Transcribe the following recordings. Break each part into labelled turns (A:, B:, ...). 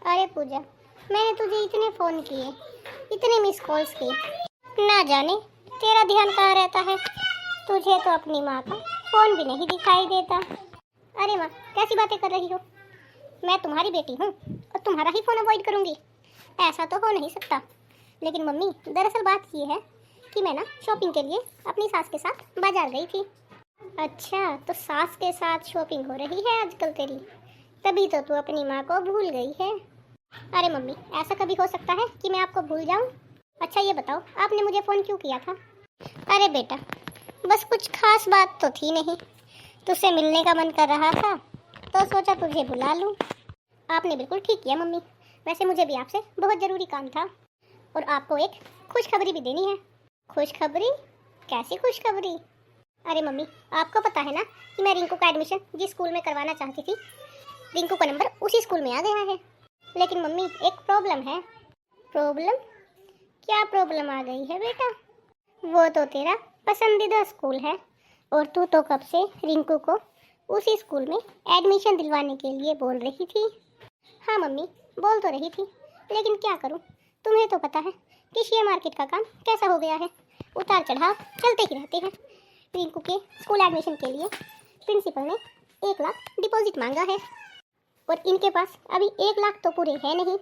A: अरे पूजा, मैंने तुझे इतने फ़ोन किए, इतने मिस कॉल्स किए, ना जाने तेरा ध्यान कहाँ रहता है। तुझे तो अपनी माँ का फ़ोन भी नहीं दिखाई देता। अरे माँ, कैसी बातें कर रही हो? मैं तुम्हारी बेटी हूँ और तुम्हारा ही फ़ोन अवॉइड करूँगी? ऐसा तो हो नहीं सकता। लेकिन मम्मी, दरअसल बात ये है कि मैं ना शॉपिंग के लिए अपनी सास के साथ बाजार गई थी। अच्छा, तो सास के साथ शॉपिंग हो रही है आजकल तेरी, तभी तो तू अपनी माँ को भूल गई है। अरे मम्मी, ऐसा कभी हो सकता है कि मैं आपको भूल जाऊं? अच्छा ये बताओ, आपने मुझे फ़ोन क्यों किया था? अरे बेटा, बस कुछ खास बात तो थी नहीं, तुझसे मिलने का मन कर रहा था तो सोचा तुझे बुला लूं। आपने बिल्कुल ठीक किया मम्मी। वैसे मुझे भी आपसे बहुत ज़रूरी काम था और आपको एक खुशखबरी भी देनी है। खुशखबरी? कैसी खुशखबरी? अरे मम्मी, आपको पता है ना कि मैं रिंकू का एडमिशन जिस स्कूल में करवाना चाहती थी, रिंकू का नंबर उसी स्कूल में आ गया है। लेकिन मम्मी, एक प्रॉब्लम है। प्रॉब्लम? क्या प्रॉब्लम आ गई है बेटा? वो तो तेरा पसंदीदा स्कूल है और तू तो कब से रिंकू को उसी स्कूल में एडमिशन दिलवाने के लिए बोल रही थी। हाँ मम्मी, बोल तो रही थी, लेकिन क्या करूँ? तुम्हें तो पता है कि शेयर मार्केट का काम कैसा हो गया है, उतार चढ़ाव चलते ही रहते हैं। रिंकू के स्कूल एडमिशन के लिए प्रिंसिपल ने 1 लाख डिपॉजिट मांगा है और इनके पास अभी 1 लाख तो पूरे है नहीं।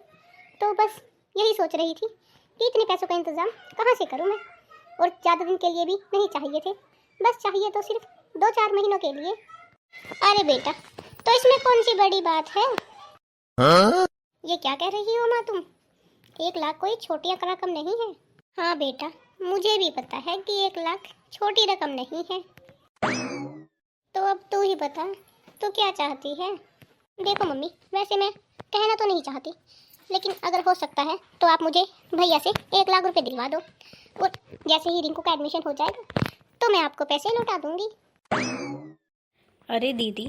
A: तो बस यही सोच रही थी कि इतने पैसों का इंतज़ाम कहाँ से करूँ मैं, और ज़्यादा दिन के लिए भी नहीं चाहिए थे, बस चाहिए तो सिर्फ 2-4 महीनों के लिए। अरे बेटा, तो इसमें कौन सी बड़ी बात है? हाँ? ये क्या कह रही हो माँ तुम? 1 लाख कोई छोटी रकम नहीं है। हाँ बेटा, मुझे भी पता है कि 1 लाख छोटी रकम नहीं है। तो अब तू ही बता, तू क्या चाहती है? देखो मम्मी, वैसे मैं कहना तो नहीं चाहती, लेकिन अगर हो सकता है तो आप मुझे भैया से 1 लाख रुपए दिलवा दो और जैसे ही रिंकू का एडमिशन हो जाएगा तो मैं आपको पैसे लौटा दूंगी।
B: अरे दीदी,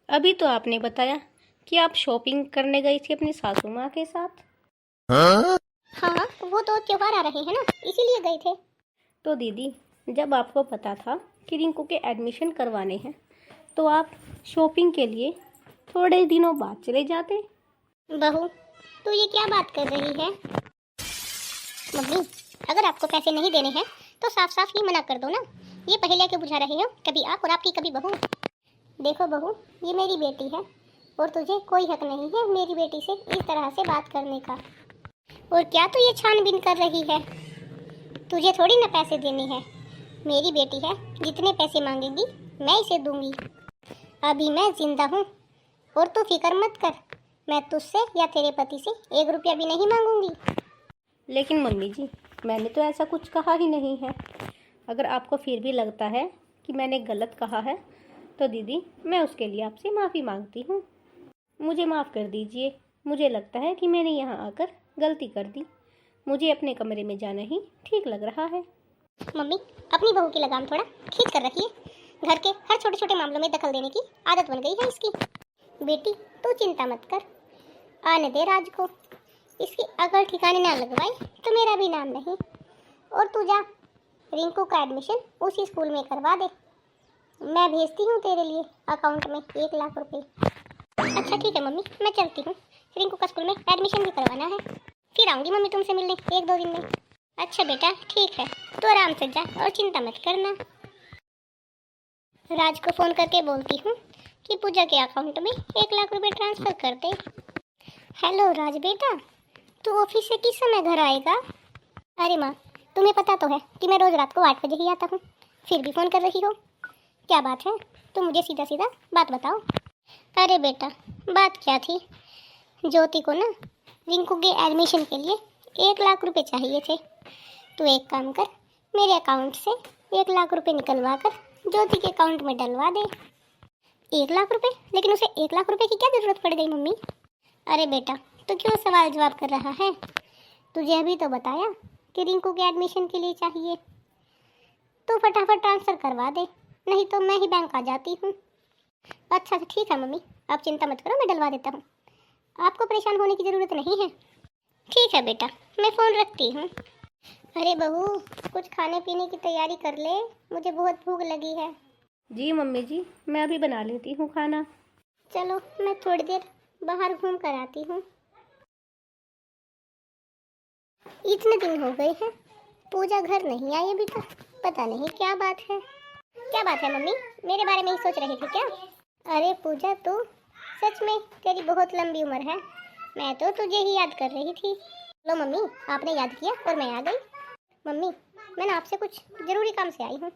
B: अभी तो आपने बताया कि आप शॉपिंग करने गई थी अपनी सासू माँ के साथ।
A: हाँ, वो तो त्योहार आ रहे हैं ना, इसीलिए गए थे।
B: तो दीदी, जब आपको पता था कि रिंकू के एडमिशन करवाने हैं तो आप शॉपिंग के लिए थोड़े दिनों बाद चले जाते।
A: बहू, तू ये क्या बात कर रही है? मम्मी, अगर आपको पैसे नहीं देने हैं तो साफ साफ ही मना कर दो ना। ये पहेलियाँ क्यों बुझा रहे हो, कभी आप और आपकी कभी बहू। देखो बहू, ये मेरी बेटी है और तुझे कोई हक नहीं है मेरी बेटी से इस तरह से बात करने का। और क्या तू ये छानबीन कर रही है? तुझे थोड़ी ना पैसे देने हैं, मेरी बेटी है, जितने पैसे मांगेगी मैं इसे दूंगी। अभी मैं जिंदा हूँ और तू फिक्र मत कर, मैं तुझसे या तेरे पति से 1 रुपया भी नहीं मांगूंगी।
B: लेकिन मम्मी जी, मैंने तो ऐसा कुछ कहा ही नहीं है। अगर आपको फिर भी लगता है कि मैंने गलत कहा है तो दीदी, मैं उसके लिए आपसे माफ़ी मांगती हूँ। मुझे माफ़ कर दीजिए। मुझे लगता है कि मैंने यहाँ आकर गलती कर दी। मुझे अपने कमरे में जाना ही ठीक लग रहा है।
A: मम्मी, अपनी बहू की लगाम थोड़ा खींच कर रखिए। घर के हर छोटे छोटे मामलों में दखल देने की आदत बन गई है इसकी। बेटी, तू चिंता मत कर, आने दे राज को। इसकी अकल ठिकाने ना लगवाए तो मेरा भी नाम नहीं। और तू जा, रिंकू का एडमिशन उसी स्कूल में करवा दे। मैं भेजती हूँ तेरे लिए अकाउंट में 1 लाख रुपए। अच्छा ठीक है मम्मी, मैं चलती हूँ, रिंकू का स्कूल में एडमिशन भी करवाना है। फिर आऊँगी मम्मी तुमसे मिलने 1-2 दिन में। अच्छा बेटा, ठीक है, तो आराम से जा और चिंता मत करना। राज को फ़ोन करके बोलती हूँ कि पूजा के अकाउंट में 1 लाख रुपए ट्रांसफ़र कर दे। हेलो राज बेटा, तू ऑफिस से किस समय घर आएगा? अरे माँ, तुम्हें पता तो है कि मैं रोज़ रात को 8 बजे ही आता हूँ, फिर भी फ़ोन कर रही हो। क्या बात है, तुम मुझे सीधा सीधा बात बताओ। अरे बेटा, बात क्या थी, ज्योति को ना रिंकू के एडमिशन के लिए 1 लाख रुपए चाहिए थे। तो एक काम कर, मेरे अकाउंट से 1 लाख रुपए निकलवा कर ज्योति के अकाउंट में डलवा दे। 1 लाख रुपए? लेकिन उसे 1 लाख रुपए की क्या ज़रूरत पड़ गई मम्मी? अरे बेटा, तो क्यों सवाल जवाब कर रहा है? तुझे अभी तो बताया कि रिंकू के एडमिशन के लिए चाहिए, तो फटाफट ट्रांसफ़र करवा दे, नहीं तो मैं ही बैंक आ जाती हूँ। अच्छा ठीक है मम्मी, आप चिंता मत करो, मैं डलवा देता हूँ, आपको परेशान होने की ज़रूरत नहीं है। ठीक है बेटा, मैं फ़ोन रखती हूँ। अरे बहू, कुछ खाने पीने की तैयारी कर ले, मुझे बहुत भूख लगी है।
B: जी मम्मी जी, मैं अभी बना लेती हूँ खाना।
A: चलो, मैं थोड़ी देर बाहर घूम कर आती हूँ। इतने दिन हो गए हैं, पूजा घर नहीं आई अभी तक। पता नहीं क्या बात है। क्या बात है मम्मी, मेरे बारे में ही सोच रही थी क्या? अरे पूजा, तू सच में, तेरी बहुत लंबी उम्र है। मैं तो तुझे ही याद कर रही थी। लो मम्मी, आपने याद किया और मैं आ गई। मम्मी, मैं आपसे कुछ ज़रूरी काम से आई हूँ।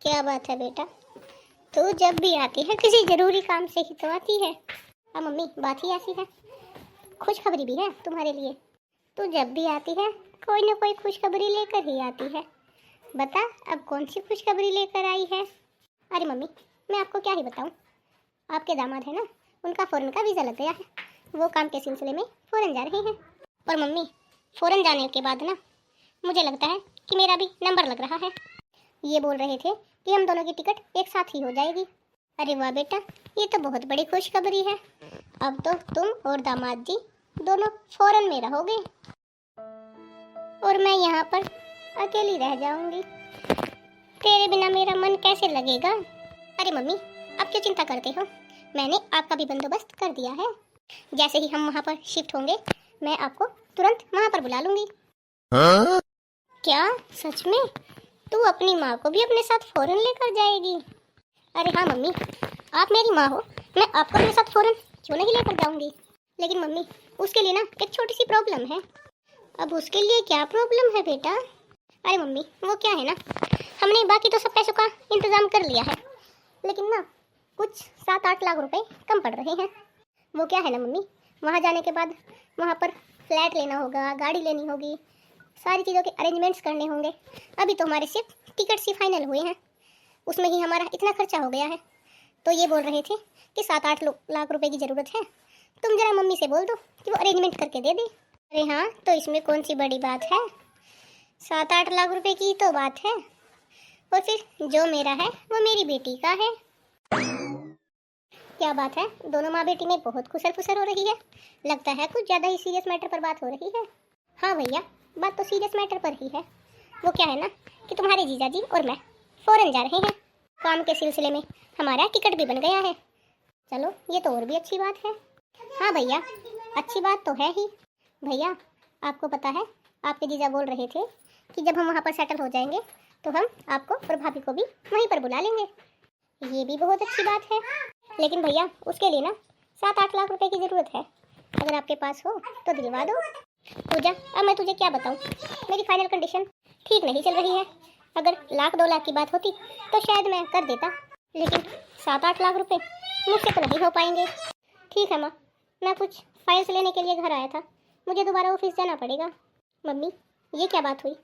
A: क्या बात है बेटा, तू जब भी आती है किसी ज़रूरी काम से ही तो आती है। अब मम्मी, बात ही ऐसी है, खुशखबरी भी है तुम्हारे लिए। तू जब भी आती है कोई ना कोई खुशखबरी लेकर ही आती है। बता, अब कौन सी खुशखबरी लेकर आई है? अरे मम्मी, मैं आपको क्या ही बताऊं। आपके दामाद है ना, उनका फ़ॉरेन का वीज़ा लग गया है। वो काम के सिलसिले में फ़ॉरेन जा रहे हैं। और मम्मी, फ़ॉरेन जाने के बाद ना मुझे लगता है कि मेरा भी नंबर लग रहा है। ये बोल रहे थे कि हम दोनों की टिकट एक साथ ही हो जाएगी। अरे वाह बेटा, ये तो बहुत बड़ी खुशखबरी है। अब तो तुम और दामाद जी दोनों फ़ॉरेन में रहोगे और मैं यहाँ पर अकेली रह जाऊंगी। तेरे बिना मेरा मन कैसे लगेगा? अरे मम्मी, आप क्यों चिंता करते हो? मैंने आपका भी बंदोबस्त कर दिया है। जैसे ही हम वहाँ पर शिफ्ट होंगे, मैं आपको तुरंत वहाँ पर बुला लूंगी। क्या सच में? तू अपनी माँ को भी अपने साथ फ़ॉरेन लेकर जाएगी? अरे हाँ मम्मी, आप मेरी माँ हो, मैं आपको अपने साथ फ़ॉरेन क्यों नहीं लेकर जाऊंगी। लेकिन मम्मी, उसके लिए ना एक छोटी सी प्रॉब्लम है। अब उसके लिए क्या प्रॉब्लम है बेटा? अरे मम्मी, वो क्या है ना, हमने बाकी तो सब पैसों का इंतज़ाम कर लिया है, लेकिन ना कुछ 7-8 लाख रुपए कम पड़ रहे हैं। वो क्या है ना मम्मी, वहाँ जाने के बाद वहाँ पर फ्लैट लेना होगा, गाड़ी लेनी होगी, सारी चीज़ों के अरेंजमेंट्स करने होंगे। अभी तो हमारे सिर्फ टिकट्स ही फाइनल हुए हैं, उसमें ही हमारा इतना खर्चा हो गया है। तो ये बोल रहे थे कि 7-8 लाख रुपए की ज़रूरत है। तुम जरा मम्मी से बोल दो कि वो अरेंजमेंट करके दे दे। अरे हाँ, तो इसमें कौन सी बड़ी बात है, 7-8 लाख रुपए की तो बात है। और फिर जो मेरा है वो मेरी बेटी का है। क्या बात है, दोनों माँ बेटी में बहुत खुसर फुसर हो रही है। लगता है कुछ ज़्यादा ही सीरियस मैटर पर बात हो रही है। हाँ भैया, बात तो सीरियस मैटर पर ही है। वो क्या है ना कि तुम्हारे जीजा जी और मैं फ़ॉरेन जा रहे हैं। काम के सिलसिले में हमारा टिकट भी बन गया है। चलो, ये तो और भी अच्छी बात है। हाँ भैया, अच्छी बात तो है ही। भैया, आपको पता है, आपके जीजा बोल रहे थे कि जब हम वहाँ पर सेटल हो जाएंगे तो हम आपको और भाभी को भी वहीं पर बुला लेंगे। ये भी बहुत अच्छी बात है। लेकिन भैया, उसके लिए ना 7-8 लाख रुपए की ज़रूरत है। अगर आपके पास हो तो दिलवा दो। पूजा, अब मैं तुझे क्या बताऊँ, मेरी फाइनल कंडीशन ठीक नहीं चल रही है। अगर 1-2 लाख की बात होती तो शायद मैं कर देता, लेकिन 7-8 लाख रुपए मुझसे तो नहीं हो पाएंगे। ठीक है माँ, मैं कुछ फाइल्स लेने के लिए घर आया था, मुझे दोबारा ऑफिस जाना पड़ेगा। मम्मी, ये क्या बात हुई?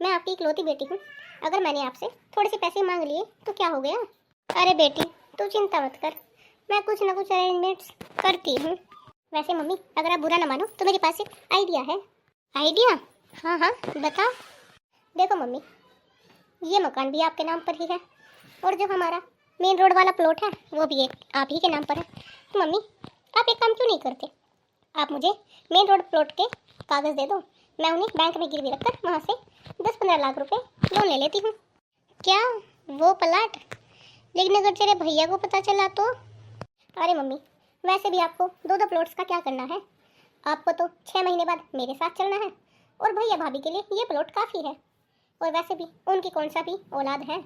A: मैं आपकी इकलौती बेटी हूँ, अगर मैंने आपसे थोड़े से पैसे मांग लिए तो क्या हो गया? अरे बेटी, तू चिंता मत कर, मैं कुछ ना कुछ अरेंजमेंट्स करती हूँ। वैसे मम्मी, अगर आप बुरा ना मानो तो मेरे पास एक आइडिया है। आइडिया? हाँ हाँ, बता। देखो मम्मी, ये मकान भी आपके नाम पर ही है और जो हमारा मेन रोड वाला प्लॉट है वो भी एक आप ही के नाम पर है। तो मम्मी, आप एक काम क्यों नहीं करते, आप मुझे मेन रोड प्लॉट के कागज़ दे दो, मैं उन्हें बैंक में गिरवी रखकर वहाँ से 10-15 लाख रुपए लोन ले लेती हूँ। क्या वो प्लाट? लेकिन अगर तेरे भैया को पता चला तो? अरे मम्मी, वैसे भी आपको 2-2 प्लॉट्स का क्या करना है, आपको तो 6 महीने बाद मेरे साथ चलना है और भैया भाभी के लिए ये प्लॉट काफ़ी है। और वैसे भी उनकी कौन सा भी औलाद है,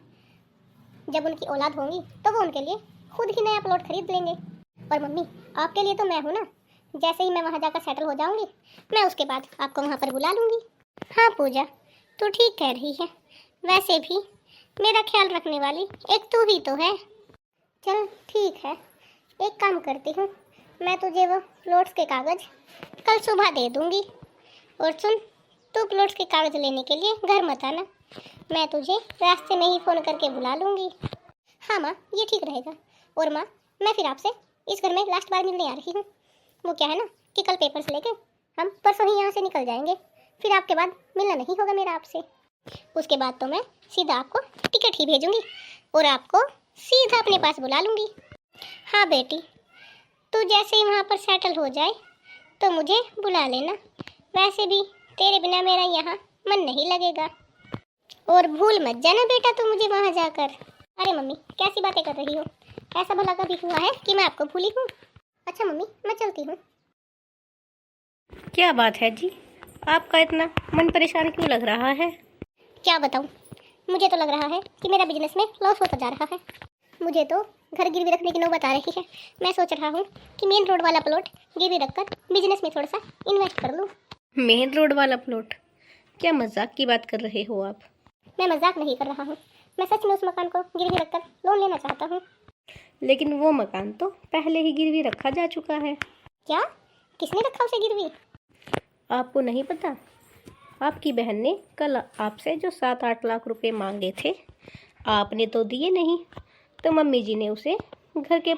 A: जब उनकी औलाद होंगी तो वो उनके लिए खुद ही नया प्लॉट खरीद लेंगे। और मम्मी, आपके लिए तो मैं हूँ ना, जैसे ही मैं वहाँ जाकर सेटल हो जाऊँगी मैं उसके बाद आपको वहाँ पर बुला लूँगी। हाँ पूजा, तू ठीक कह रही है, वैसे भी मेरा ख्याल रखने वाली एक तू ही तो है। चल ठीक है, एक काम करती हूँ, मैं तुझे वो प्लॉट्स के कागज़ कल सुबह दे दूँगी। और सुन, तू प्लॉट्स के कागज़ लेने के लिए घर मत आना, मैं तुझे रास्ते में ही फ़ोन करके बुला लूँगी। हाँ माँ, ये ठीक रहेगा। और माँ, मैं फिर आपसे इस घर में लास्ट बार मिलने आ रही हूँ। वो क्या है ना कि कल पेपर्स लेके हम परसों ही यहाँ से निकल जाएंगे, फिर आपके बाद मिलना नहीं होगा मेरा आपसे। उसके बाद तो मैं सीधा आपको टिकट ही भेजूँगी और आपको सीधा अपने पास बुला लूँगी। हाँ बेटी, तू जैसे ही वहाँ पर सेटल हो जाए तो मुझे बुला लेना, वैसे भी तेरे बिना मेरा यहाँ मन नहीं लगेगा। और भूल मत जाना बेटा तू मुझे वहाँ जाकर। अरे मम्मी, कैसी बातें कर रही हो, ऐसा भला कभी हुआ है कि मैं आपको भूली हूँ? अच्छा मम्मी, मैं चलती हूँ।
B: क्या बात है जी, आपका इतना मन परेशान क्यों लग रहा है?
A: क्या बताऊँ, मुझे तो लग रहा है कि मेरा बिजनेस में लॉस होता जा रहा है। मुझे तो घर गिरवी रखने की नौबत आ रही है। मैं सोच रहा हूँ कि मेन रोड वाला प्लॉट गिरवी रखकर बिजनेस में थोड़ा सा इन्वेस्ट कर लूँ।
B: मेन रोड वाला प्लॉट? क्या मजाक की बात कर रहे हो आप?
A: मैं मजाक नहीं कर रहा हूँ, मैं सच में उस मकान को गिरवी रखकर लोन लेना चाहता हूँ।
B: लेकिन वो मकान तो पहले ही गिरवी रखा जा चुका है।
A: क्या? किसने रखा उसे गिरवी?
B: आपको नहीं पता? आपकी बहन ने कल आपसे जो 7-8 लाख रुपए मांगे थे, आपने तो दिए नहीं, तो मम्मी जी ने उसे घर के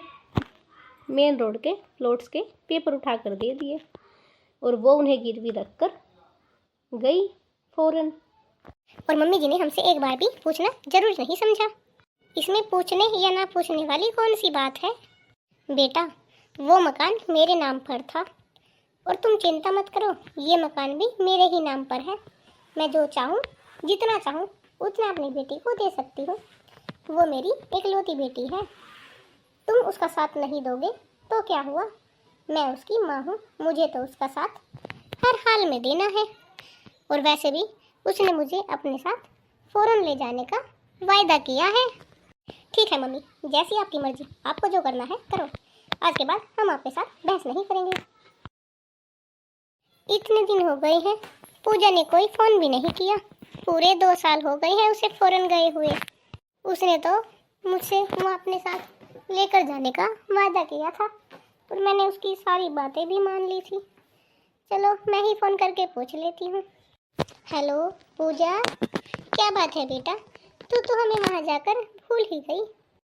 B: मेन रोड के प्लॉट्स के पेपर उठा कर दे दिए और वो उन्हें गिरवी रख कर गई फौरन।
A: और मम्मी जी ने हमसे एक बार भी पूछना जरूरी नहीं समझा। इसमें पूछने या ना पूछने वाली कौन सी बात है? बेटा, वो मकान मेरे नाम पर था और तुम चिंता मत करो, ये मकान भी मेरे ही नाम पर है। मैं जो चाहूँ, जितना चाहूँ उतना अपनी बेटी को दे सकती हूँ। वो मेरी इकलौती बेटी है। तुम उसका साथ नहीं दोगे तो क्या हुआ? मैं उसकी माँ हूँ, मुझे तो उसका साथ हर हाल में देना है। और वैसे भी उसने मुझे अपने साथ फौरन ले जाने का वायदा किया है। ठीक है मम्मी, जैसी आपकी मर्जी, आपको जो करना है करो। आज के बाद हम आपके साथ बहस नहीं करेंगे। इतने दिन हो गए हैं, पूजा ने कोई फोन भी नहीं किया। पूरे 2 साल हो गए हैं उसे फौरन गए हुए। उसने तो मुझसे वहाँ अपने साथ लेकर जाने का वादा किया था और मैंने उसकी सारी बातें भी मान ली थी। चलो मैं ही फोन करके पूछ लेती हूँ। हेलो पूजा, क्या बात है बेटा? तू तो हमें वहाँ जाकर भूल ही गई।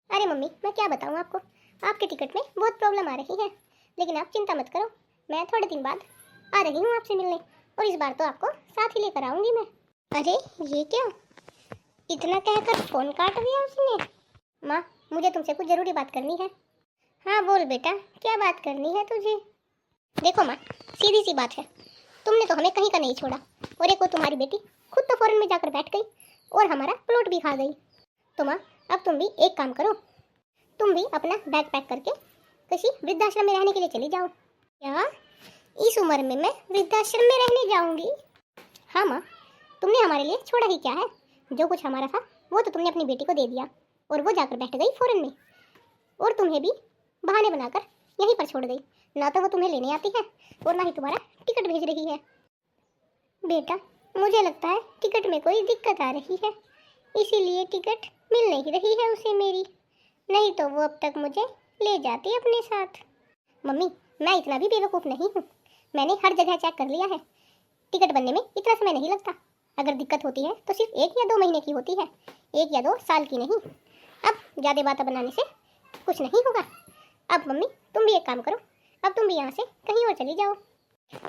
A: अरे मम्मी, मैं क्या बताऊँ आपको, आपके टिकट में बहुत प्रॉब्लम आ रही है। लेकिन आप चिंता मत करो, मैं थोड़े दिन बाद आ रही हूँ आपसे मिलने और इस बार तो आपको साथ ही लेकर आऊँगी मैं। अरे ये क्या, इतना कहकर फ़ोन काट दिया उसने। माँ, मुझे तुमसे कुछ ज़रूरी बात करनी है। हाँ बोल बेटा, क्या बात करनी है तुझे? देखो माँ, सीधी सी बात है, तुमने तो हमें कहीं का नहीं छोड़ा और एक वो तुम्हारी बेटी खुद तो फॉरेन में जाकर बैठ गई और हमारा प्लॉट भी खा गई। तो माँ, अब तुम भी एक काम करो, तुम भी अपना बैग पैक करके किसी वृद्धाश्रम में रहने के लिए चली जाओ। क्या? इस उम्र में मैं वृद्धाश्रम में रहने जाऊंगी? हाँ माँ, तुमने हमारे लिए छोड़ा ही क्या है? जो कुछ हमारा था वो तो तुमने अपनी बेटी को दे दिया और वो जाकर बैठ गई फॉरेन में, और तुम्हें भी बहाने बनाकर यहीं पर छोड़ गई। ना तो वो तुम्हें लेने आती है और ना ही तुम्हारा टिकट भेज रही है। बेटा, मुझे लगता है टिकट में कोई दिक्कत आ रही है, इसीलिए टिकट मिल नहीं रही है उसे मेरी, नहीं तो वो अब तक मुझे ले जाती अपने साथ। मम्मी, मैं इतना भी बेवकूफ़ नहीं हूँ, मैंने हर जगह चेक कर लिया है। टिकट बनने में इतना समय नहीं लगता। अगर दिक्कत होती है तो सिर्फ 1 या 2 महीने की होती है, 1 या 2 साल की नहीं। अब ज़्यादा बातें बनाने से कुछ नहीं होगा। अब मम्मी, तुम भी एक काम करो, अब तुम भी यहाँ से कहीं और चली जाओ।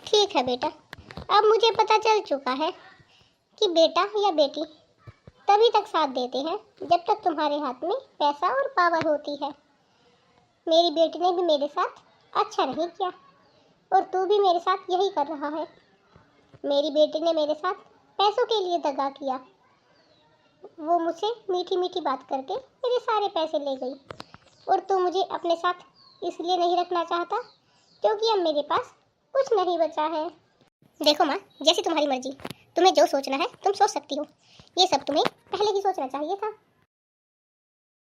A: ठीक है बेटा, अब मुझे पता चल चुका है कि बेटा या बेटी तभी तक साथ देते हैं जब तक तुम्हारे हाथ में पैसा और पावर होती है। मेरी बेटी ने भी मेरे साथ अच्छा नहीं किया और तू भी मेरे साथ यही कर रहा है। मेरी बेटी ने मेरे साथ पैसों के लिए दगा किया। वो मुझसे मीठी मीठी बात करके मेरे सारे पैसे ले गई और तू मुझे अपने साथ इसलिए नहीं रखना चाहता क्योंकि अब मेरे पास कुछ नहीं बचा है। देखो माँ, जैसी तुम्हारी मर्जी, तुम्हें जो सोचना है तुम सोच सकती हो, ये सब तुम्हें पहले ही सोचना चाहिए था।